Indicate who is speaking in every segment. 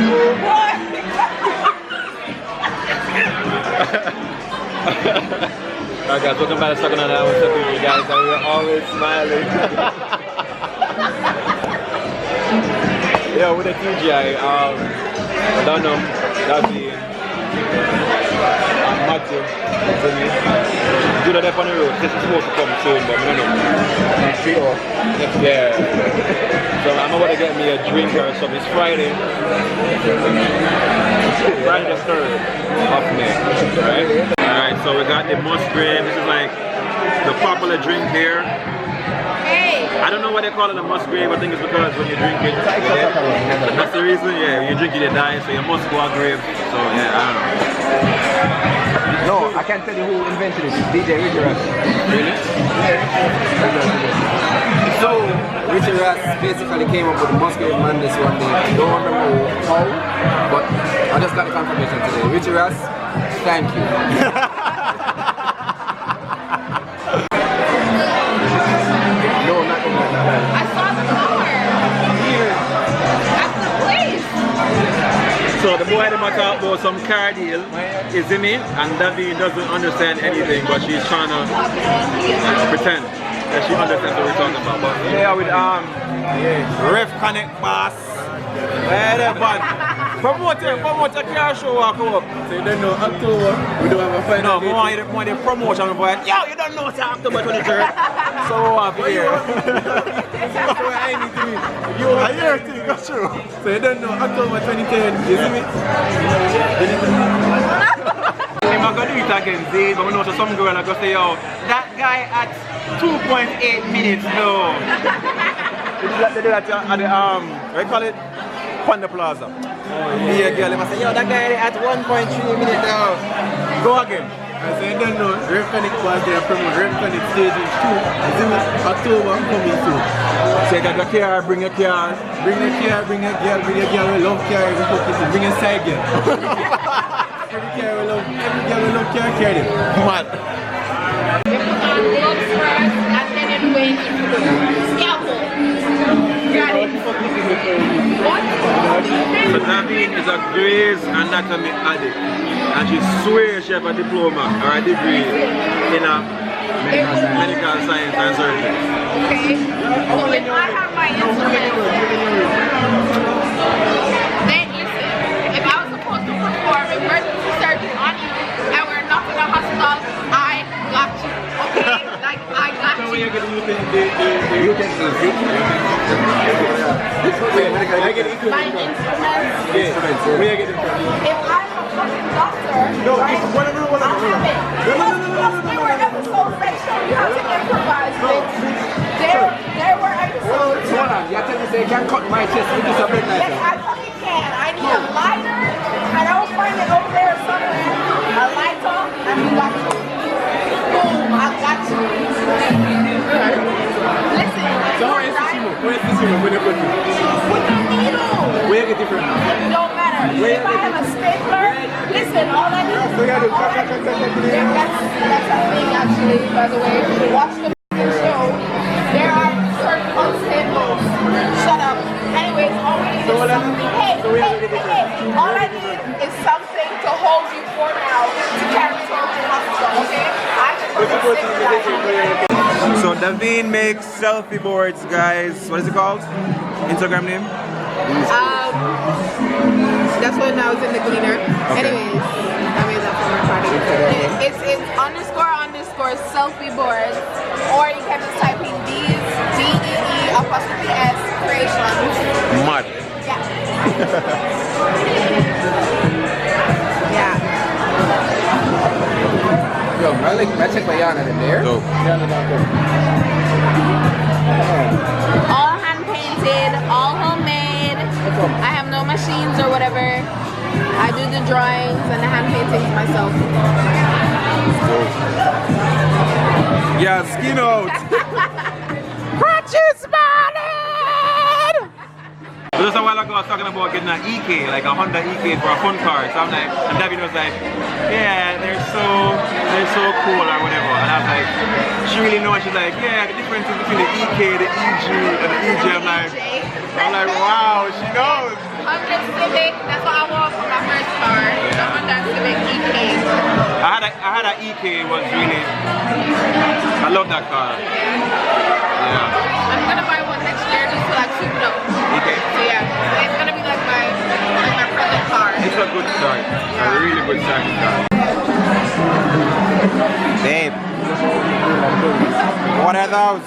Speaker 1: Alright guys, welcome back to Second on that one. What's up you guys? And we're always smiling. Yeah, with the TGI, I don't know, that'd be Matthew. Do that up on the road. This is supposed to come soon, but I don't know. Yeah. So I'm about to get me a drink or something. It's Friday. Friday the 3rd of May. Right? Alright, so we got the Musgrave. This is like the popular drink here. I don't know what they call it a Musgrave. I think it's because when you drink it, that's the reason. Yeah, when you drink it, you die. So you must go a grave. So yeah, I don't know.
Speaker 2: No, I can't tell you who invented it. DJ Richie Russ.
Speaker 1: Really?
Speaker 2: So Richie Russ basically came up with the Musgrave Madness one day. I don't remember how, but I just got the confirmation today. Richie Russ, thank you. No, not in that.
Speaker 3: I saw the car.
Speaker 2: Here.
Speaker 3: That's the place.
Speaker 1: So the boy that talk about some car deal is in it, and Davi doesn't understand anything, but she's trying to pretend that she understands what we're talking about. But
Speaker 2: Yeah, with Ref Connect Boss. Promote a car show walk up. So you don't know October, we don't have a final. No, more the promotion boy. Yo, you don't know it's October 23rd. So up here. So I need to meet. I hear it, that's true. So you don't know October 23rd, you see me?
Speaker 1: I'm not gonna do it again, Zay, but we know some girl are gonna say, yo, that guy at 2.8 minutes though. They do that at the what do you call it? Panda Plaza.
Speaker 2: Yeah, girl, they must say, yo, that guy at 1.3 minutes now.
Speaker 1: Go again.
Speaker 2: I say, you don't know, Ref Connect was there promote Ref Connect stage 2. October coming soon. So you got your car, bring your car. Bring your car, bring your girl, we love car, we hook it in. Bring your side girl. Every girl we love car, carry them.
Speaker 1: Mad.
Speaker 3: They put on gloves first and then it went into scalpel. Got it. What?
Speaker 1: So Davine is a Grey's Anatomy addict, and she swears she has a diploma or a degree in a medical science and surgery.
Speaker 3: Okay. So if I have my instrument, then listen, if I was supposed to perform emergency surgery on you and we're not in a hospital, I got you. Okay? Like, I got you.
Speaker 2: So when you get the utensils, I get equal.
Speaker 3: My instruments.
Speaker 2: Instruments. Where you get them from?
Speaker 3: If I'm a fucking doctor, right?
Speaker 2: whatever.
Speaker 3: I have it. Plus, there were episodes that show you how to improvise, bitch. There were episodes.
Speaker 2: Hold on, you're telling me say you can't cut my chest with this a bread knife?
Speaker 3: Yes, I fucking can. I need a lighter, and I will find it over there somewhere. A lighter, and you got you. Boom, I got you. Listen,
Speaker 2: So where's the sumo? When you put it?
Speaker 3: with the needle.
Speaker 2: Where you get it from?
Speaker 3: It don't matter. If I have a stapler, listen, all I need is
Speaker 2: So you do
Speaker 3: that's a thing actually, by the way. Watch the show. There are certain unstaples. Shut up. Anyways, all we need is something. Hey. All I need is something to hold you for now to carry you to the hospital, okay? I can put the stapler.
Speaker 2: So Davine makes selfie boards, guys. What is it called? Instagram name?
Speaker 3: That's when I was in the cleaner.
Speaker 2: Okay.
Speaker 3: Anyways, I made that for my party. It's __ selfie boards, or you can just type in DEE_S creations.
Speaker 1: Mad.
Speaker 3: Yeah. Yeah.
Speaker 2: Yo, I check my yarn in there.
Speaker 1: Dope.
Speaker 3: All hand painted, all homemade. I have no machines or whatever. I do the drawings and the hand paintings myself.
Speaker 2: Yeah, skin out.
Speaker 3: Crutches, man!
Speaker 1: Just a while ago I was talking about getting an EK, like a Honda EK for a fun car. So I'm like, and David was like, yeah, they're so cool or whatever. And I was like, she really knows. She's like, yeah, the difference is between the EK, the EG, and the EJ. I'm like, wow, she knows.
Speaker 3: 100 Civic, that's
Speaker 1: that EK was really, I love that car. Yeah.
Speaker 3: I'm gonna buy one next year just to like soup it up.
Speaker 1: EK.
Speaker 3: So yeah, it's gonna be like my present car.
Speaker 1: It's a good start. A really good starting car. Babe. What are those?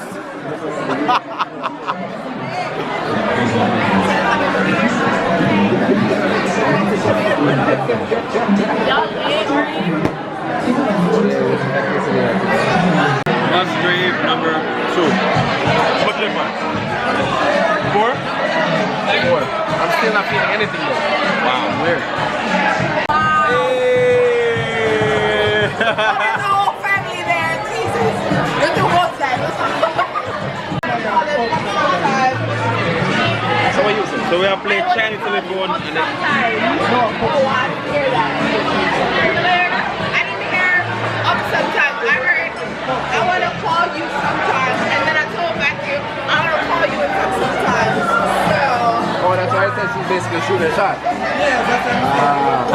Speaker 1: Musgrave number 2. What's your one? 4?
Speaker 2: 4. I'm still not feeling anything though.
Speaker 1: Wow.
Speaker 2: Weird.
Speaker 1: Hey.
Speaker 3: There's a whole family there, Jesus. Look at what's that.
Speaker 2: So what you say?
Speaker 1: So we have played Chinese telephone and then
Speaker 3: Oh, I didn't hear that. I didn't hear up sometimes. I heard I want to call you sometimes, and then I told Matthew I want to call you sometimes. So.
Speaker 2: Oh, that's why I said she's basically shooting a shot.
Speaker 3: Yeah, that's it.
Speaker 2: Wow.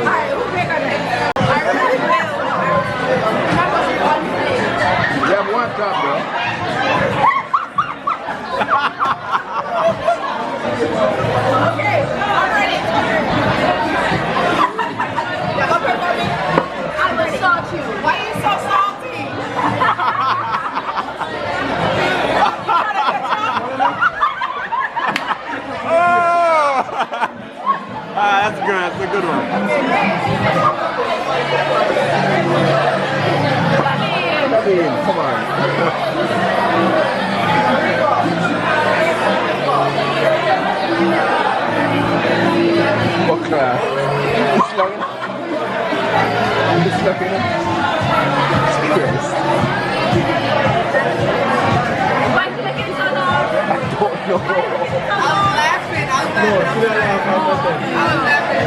Speaker 3: Alright, who's bigger than I really will. That was one thing.
Speaker 2: You have one cup, bro.
Speaker 3: Okay, I'm ready. Yeah, up here for me. I'm ready. Salty. Why are you so salty?
Speaker 1: that's good. That's a good one.
Speaker 2: Come on. Okay. It's looking. Serious.
Speaker 3: Why did I get so long?
Speaker 2: I don't know.
Speaker 3: I was laughing.
Speaker 2: No, she didn't laugh.
Speaker 3: I was laughing.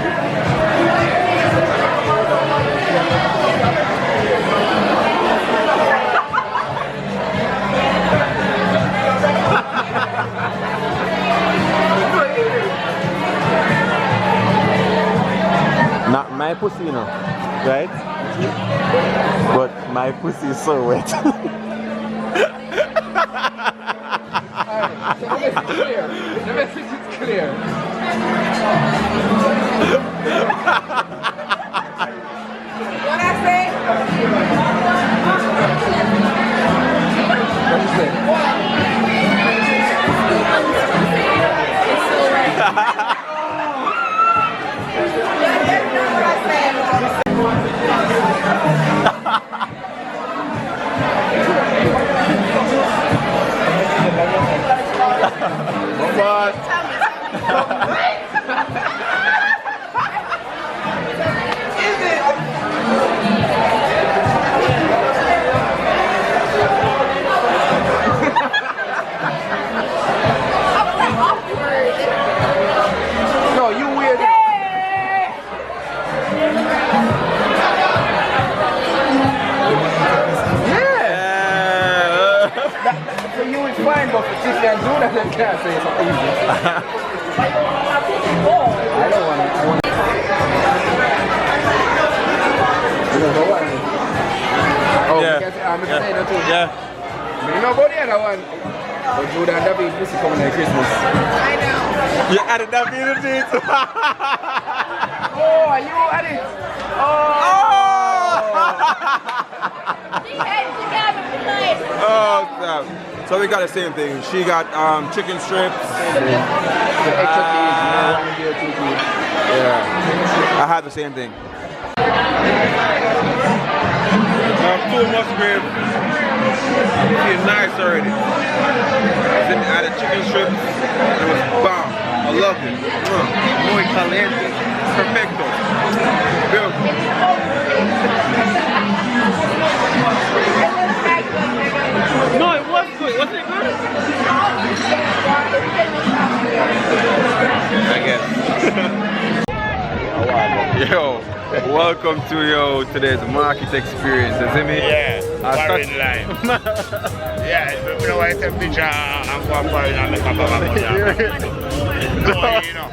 Speaker 1: Not my pussy, you know, right? But my pussy is so wet.
Speaker 2: Alright, so the message is clear. The message is clear.
Speaker 3: What I say?
Speaker 2: What you say?
Speaker 1: What?
Speaker 2: No, you weird. For you it's fine, but for Tiffany and Judah, they can't say something easy. I don't want it. I want it. You know what? Oh,
Speaker 1: Yeah.
Speaker 2: because I'm going to say that too.
Speaker 1: Yeah.
Speaker 2: You know about the other one? But Judah and David pussy coming at Christmas.
Speaker 3: I know.
Speaker 1: You added that in it.
Speaker 2: Oh, are you at it?
Speaker 1: Oh, stop. So we got the same thing. She got chicken strips. Yeah. I had the same thing. Two Musgrave. She's nice already. Then I had chicken strips. It was bomb. I loved it. Muy caliente. Perfecto. Beautiful. No, it was good. Wasn't it good? I guess. Yo, welcome to today's market experience. You see me?
Speaker 4: Yeah, foreign life. Yeah, you know, I take a picture and go foreign and make a bag of money. No, you know.